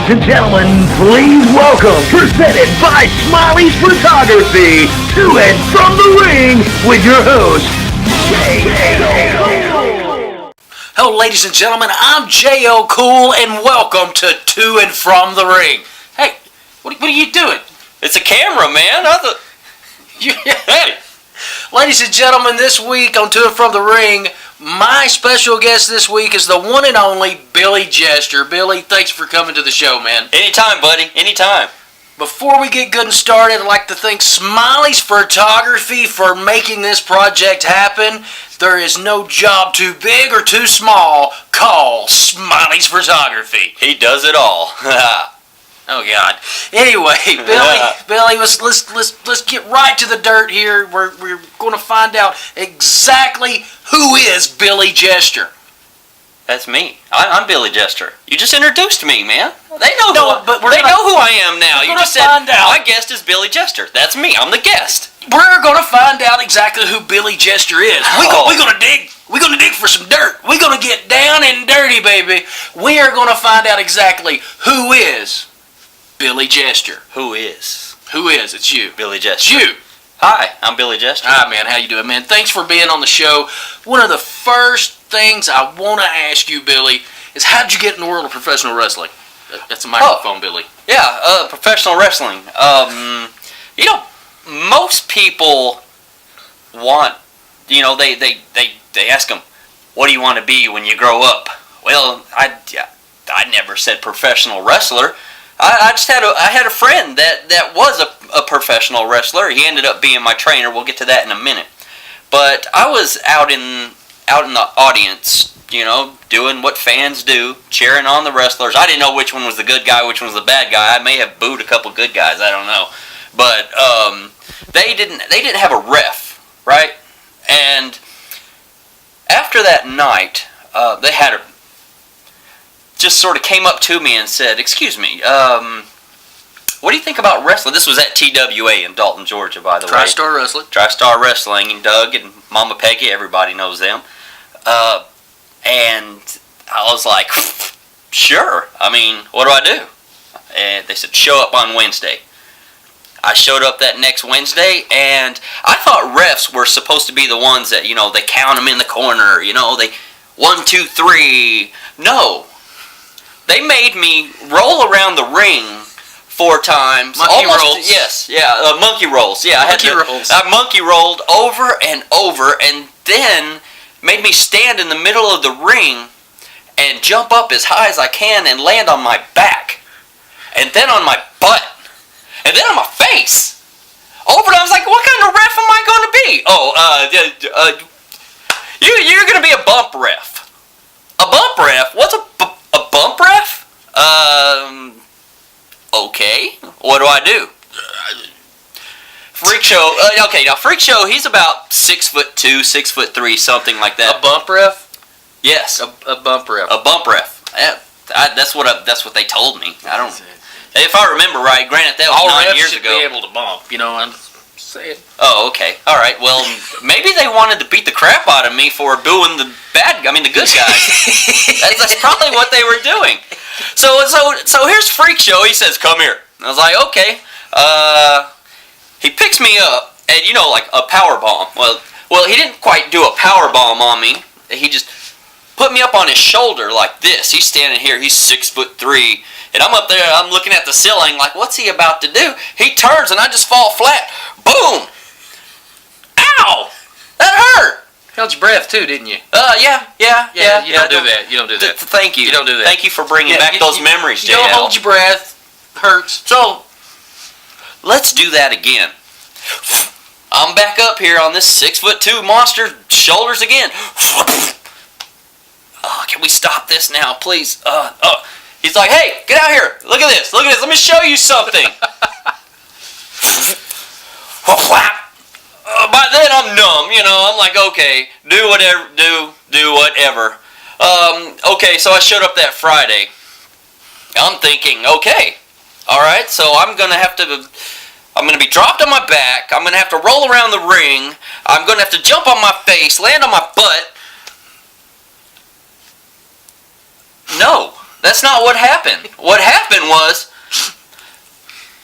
Ladies and gentlemen, please welcome, presented by Smiley's Photography, to and from the ring with your host, J.O. Hello, ladies and gentlemen, I'm J.O. Cool, and welcome to and from the ring. Hey, what are you doing? It's a camera, man. Hey. Ladies and gentlemen, this week on To and From the Ring, my special guest this week is the one and only Billy Jester. Billy, thanks for coming to the show, man. Anytime, buddy. Anytime. Before we get good and started, I'd like to thank Smiley's Photography for making this project happen. There is no job too big or too small. Call Smiley's Photography. He does it all. Oh God. Anyway, Billy, let's get right to the dirt here. We're going to find out exactly who is Billy Jester. That's me. I'm Billy Jester. You just introduced me, man. They know know who I am now. You just said find out. my guest is Billy Jester. That's me. I'm the guest. We're going to find out exactly who Billy Jester is. Oh. We're going to dig. We're going to dig for some dirt. We're going to get down and dirty, baby. We are going to find out exactly who is Billy Jester. Who is? Who is? It's you. Billy Jester. It's you. Hi, I'm Billy Jester. Hi, man. How you doing, man? Thanks for being on the show. One of the first things I want to ask you, Billy, is how'd you get in the world of professional wrestling? That's a microphone, Billy. Yeah, professional wrestling. Most people want, they ask them, what do you want to be when you grow up? Well, I never said professional wrestler. I had a friend that was a professional wrestler. He ended up being my trainer. We'll get to that in a minute. But I was out in the audience, doing what fans do, cheering on the wrestlers. I didn't know which one was the good guy, which one was the bad guy. I may have booed a couple good guys. I don't know. But they didn't have a ref, right? And after that night, they had just sort of came up to me and said, excuse me, what do you think about wrestling? This was at TWA in Dalton, Georgia, by the way. TriStar Wrestling. TriStar Wrestling, and Doug and Mama Peggy, everybody knows them. And I was like, sure. I mean, what do I do? And they said, show up on Wednesday. I showed up that next Wednesday, and I thought refs were supposed to be the ones that, they count them in the corner, they 1, 2, 3. No. They made me roll around the ring 4 times. Monkey rolls. Yes, yeah, monkey rolls. Yeah, I monkey rolled over and over, and then made me stand in the middle of the ring and jump up as high as I can and land on my back, and then on my butt, and then on my face. Over and I was like, what kind of ref am I going to be? You're going to be a bump ref. A bump ref? What's a bump ref? Okay. What do I do? Freak Show. Okay, now Freak Show, he's about 6'2", 6'3", something like that. A bump ref? Yes. A bump ref. A bump ref. That's what they told me. I don't. If I remember right, granted that was all 9 refs years should ago. be able to bump. I'm saying. Oh, okay. All right. Well, maybe they wanted to beat the crap out of me for booing the good guys. That's probably what they were doing. So here's Freak Show. He says, "Come here." I was like, "Okay." He picks me up, and like a power bomb. Well, he didn't quite do a power bomb on me. He just put me up on his shoulder like this. He's standing here. He's 6'3", and I'm up there. I'm looking at the ceiling like, what's he about to do? He turns, and I just fall flat. Boom! Ow! That hurt. Held your breath too, didn't you? Yeah. You don't do that. You don't do that. Thank you. You don't do that. Thank you for bringing back those memories, You don't hold your breath. Hurts. So, let's do that again. I'm back up here on this 6'2" monster shoulders again. Can we stop this now, please? He's like, hey, get out here. Look at this. Look at this. Let me show you something. By then I'm numb, I'm like, okay, do whatever. Okay, so I showed up that Friday. I'm thinking, okay, all right, so I'm going to be dropped on my back. I'm going to have to roll around the ring. I'm going to have to jump on my face, land on my butt. No. That's not what happened. What happened was,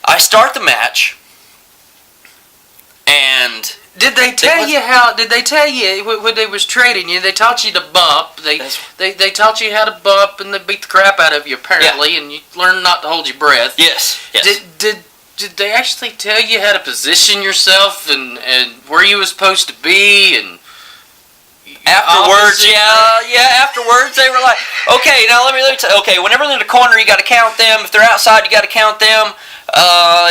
I start the match, and Did they tell you how? Did they tell you when they was trading you? They taught you to bump. They taught you how to bump, and they beat the crap out of you apparently, and you learned not to hold your breath. yes. Did they actually tell you how to position yourself and where you was supposed to be and? Afterwards, afterwards they were like, okay, now let me tell you, okay, whenever they're in the corner, you got to count them. If they're outside, you got to count them.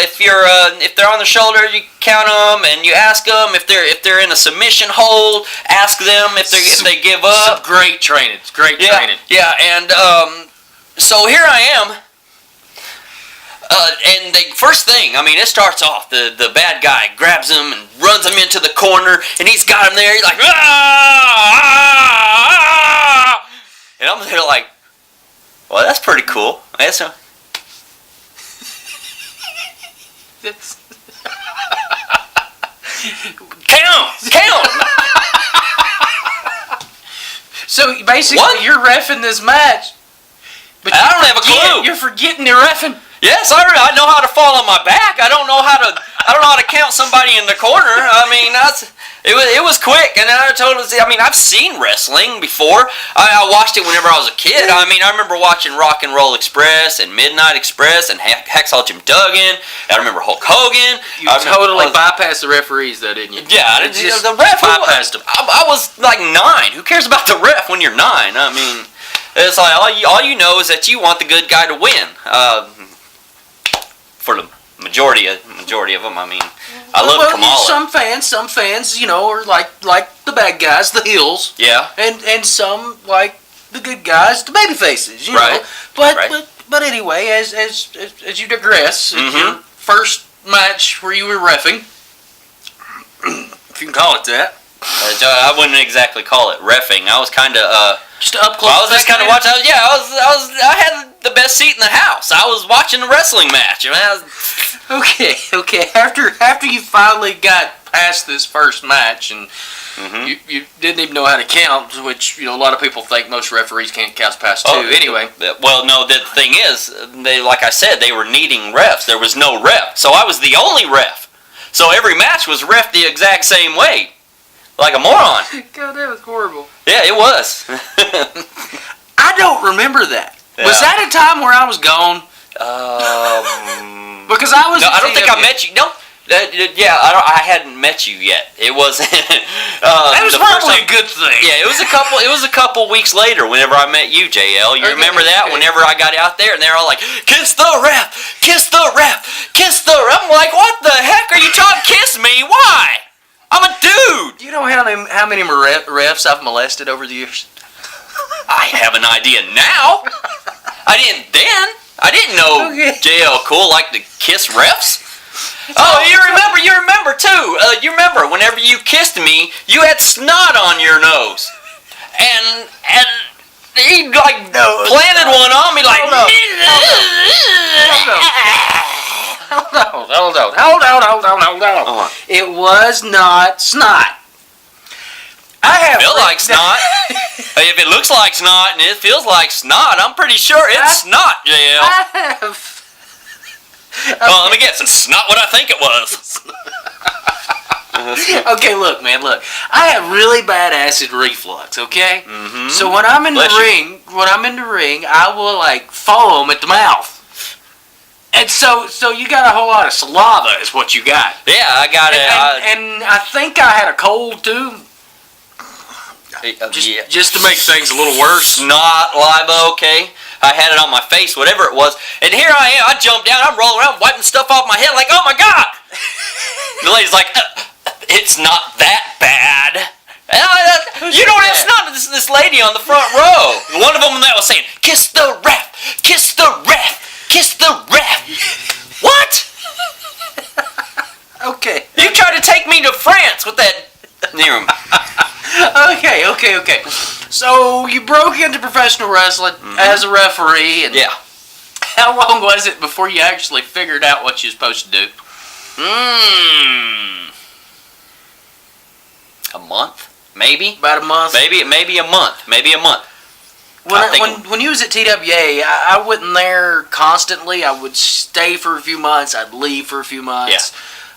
If they're on the shoulder, you count them, and you ask them if they're in a submission hold. Ask them if they give up. Some great training. It's great training. Yeah, and so here I am. And the first thing, I mean, it starts off, the bad guy grabs him and runs him into the corner, and he's got him there, he's like, ah! And I'm there like, well, that's pretty cool. Count! So basically, you're reffing this match, but I don't have a clue. You're forgetting you're reffing. Yes, I know how to fall on my back. I don't know how to count somebody in the corner. I mean, it was quick, and I told us. I mean, I've seen wrestling before. I watched it whenever I was a kid. I mean, I remember watching Rock and Roll Express and Midnight Express and Hacksaw Jim Duggan. I remember Hulk Hogan. You totally bypassed the referees, though, didn't you? Yeah, the ref bypassed them. I was like 9. Who cares about the ref when you're 9? I mean, it's like all you know is that you want the good guy to win. For the majority of them, I mean, I love Kamala. Some fans, you know, are like the bad guys, the heels. Yeah. And some like the good guys, the baby faces. You know. But anyway, as you digress, your first match where you were reffing, if you can call it that. I wouldn't exactly call it reffing. I was kind of just up close. I was just kind of watching. I had the best seat in the house. I was watching the wrestling match. I mean, Okay. After you finally got past this first match and you didn't even know how to count, which a lot of people think most referees can't count past 2. Anyway, well, no. The thing is, like I said, they were needing refs. There was no ref, so I was the only ref. So every match was ref the exact same way. Like a moron. God, that was horrible. Yeah, it was. I don't remember that. Yeah. Was that a time where I was gone? Because I was. No, I don't think I met you. No. I hadn't met you yet. It wasn't. That was probably a good thing. Yeah, it was a couple weeks later. Whenever I met you, JL, you remember that? Whenever I got out there, and they're all like, "Kiss the ref, kiss the ref, kiss the ref." I'm like, "What the heck are you talking? Kiss me? Why? I'm a dude." Do you know how many refs I've molested over the years? I have an idea now. I didn't then. I didn't know JL Cool liked to kiss refs. Oh, you remember too. You remember whenever you kissed me, you had snot on your nose, and he like planted one on me like. Hold on. It was not snot. It felt like snot. If it looks like snot and it feels like snot, I'm pretty sure it's snot, JL. Well, let me guess. It's not what I think it was. Okay, look, man, look. I have really bad acid reflux. Okay, so when I'm in the ring, I will like foam at the mouth. And so you got a whole lot of saliva, is what you got. Yeah, I got it. And I think I had a cold too. Just to make things a little worse. Snot, saliva, okay. I had it on my face, whatever it was. And here I am. I jumped down. I'm rolling around, wiping stuff off my head like, oh my God. The lady's like, it's not that bad. You don't have snot. This lady on the front row. One of them that was saying, kiss the ref, kiss the ref, kiss the ref. What? Okay. You tried to take me to France with that. Okay. So you broke into professional wrestling as a referee, and how long was it before you actually figured out what you were supposed to do? A month, maybe. About a month. Maybe a month. When you was at TWA, I wasn't there constantly. I would stay for a few months. I'd leave for a few months.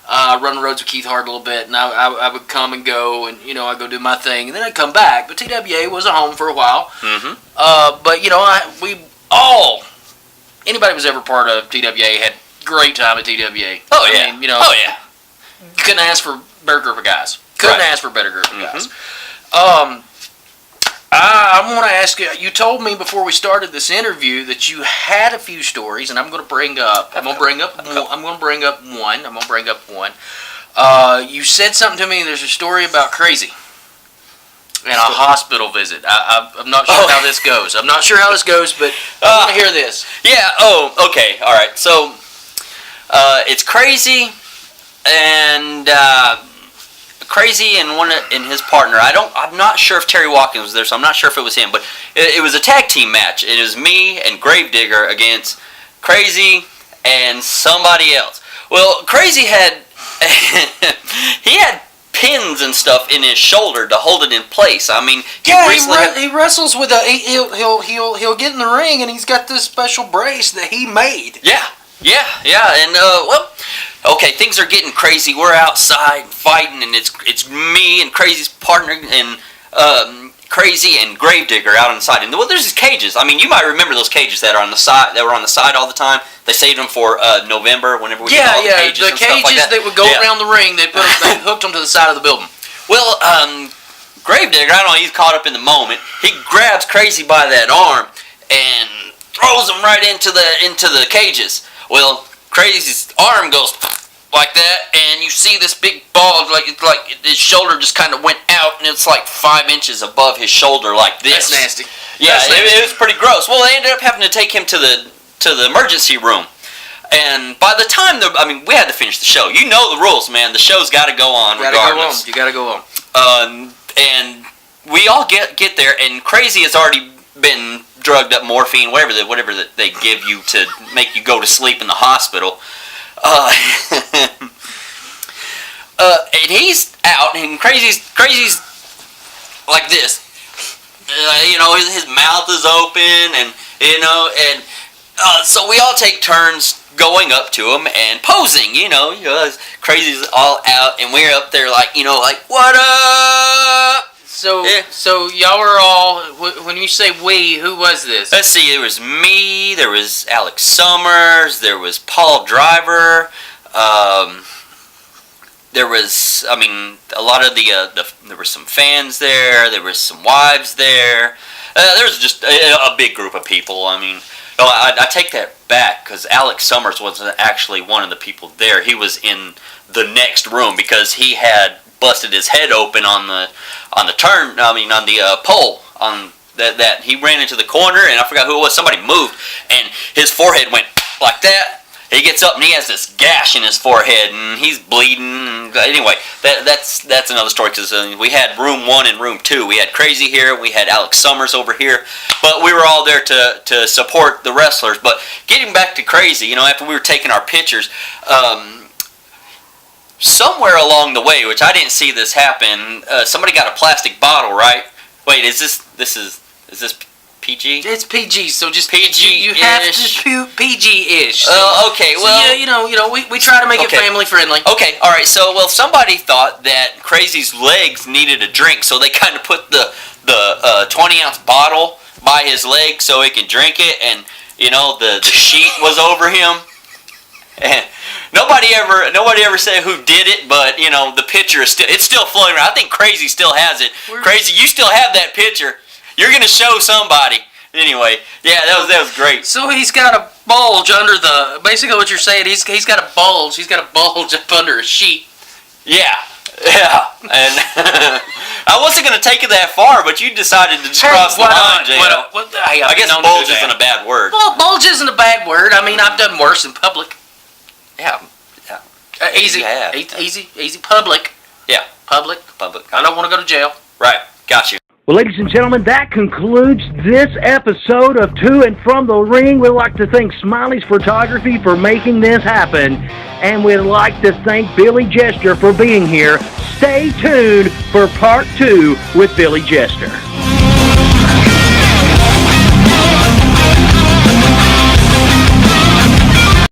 Run the roads with Keith Hart a little bit, and I would come and go, and I'd go do my thing, and then I'd come back. But TWA was a home for a while. Mm-hmm. But anybody who was ever part of TWA had a great time at TWA. Oh yeah. You couldn't ask for a better group of guys. Ask for a better group of guys. I want to ask you. You told me before we started this interview that you had a few stories, and I'm going to bring up. I'm going to bring up one. You said something to me. There's a story about Crazy and a hospital visit. I'm not sure how this goes. But I want to hear this. Yeah. Oh. Okay. All right. So, it's Crazy and. Crazy and his partner. I'm not sure if Terry Watkins was there, so I'm not sure if it was him. But it was a tag team match. It was me and Gravedigger against Crazy and somebody else. Well, Crazy had he had pins and stuff in his shoulder to hold it in place. I mean, he wrestles with he'll get in the ring and he's got this special brace that he made. Yeah, and okay, things are getting crazy. We're outside fighting, and it's me and Crazy's partner and Crazy and Gravedigger out on the side. And there's these cages. I mean, you might remember those cages that are on the side. That were on the side all the time. They saved them for November whenever we did all the cages and stuff like that. The cages that would go around the ring. They hooked them to the side of the building. Well, Gravedigger, I don't know, he's caught up in the moment. He grabs Crazy by that arm and throws him right into the cages. Well, Crazy's arm goes like that, and you see this big ball, like his shoulder just kind of went out, and it's like 5 inches above his shoulder, like this. That's nasty. Yeah, it was pretty gross. Well, they ended up having to take him to the emergency room, and by the time we had to finish the show. You know the rules, man. The show's got to go on regardless. You got to go on. And we all get there, and Crazy has already been drugged up, morphine, whatever that they give you to make you go to sleep in the hospital. And he's out, and Crazy's like this. His mouth is open, and so we all take turns going up to him and posing. Crazy's all out, and we're up there like what up? So y'all were all, when you say we, who was this? Let's see, there was me, there was Alex Summers, there was Paul Driver, there was, a lot of there were some fans there was some wives there, there was just a big group of people. I take that back, because Alex Summers wasn't actually one of the people there. He was in the next room, because he had busted his head open on the pole on that he ran into the corner, and I forgot who it was. Somebody moved, and his forehead went like that. He gets up and he has this gash in his forehead, and he's bleeding. Anyway, that's another story, because we had room 1 and room 2. We had Crazy here, we had Alex Summers over here, but we were all there to support the wrestlers. But getting back to Crazy, after we were taking our pictures, somewhere along the way, which I didn't see this happen, somebody got a plastic bottle, right? Wait, is this PG? It's PG, so just PG. You have to PG-ish. Okay. Well, so, we try to make it family friendly. Okay. All right. So, somebody thought that Crazy's legs needed a drink, so they kind of put the 20-ounce bottle by his leg so he could drink it, and the sheet was over him. And nobody ever said who did it, but the picture is still floating around. I think Crazy still has it. Crazy, you still have that picture. You're gonna show somebody. Anyway, yeah, that was great. So he's got a bulge under basically what you're saying, he's got a bulge up under a sheet. Yeah. And I wasn't gonna take it that far, but you decided to just cross the line, Jay. I guess bulge isn't a bad word. Well, bulge isn't a bad word. I've done worse in public. Yeah. Easy. Public. Yeah. Public. I don't want to go to jail. Right. Got you. Well, ladies and gentlemen, that concludes this episode of To and From the Ring. We'd like to thank Smiley's Photography for making this happen. And we'd like to thank Billy Jester for being here. Stay tuned for part 2 with Billy Jester.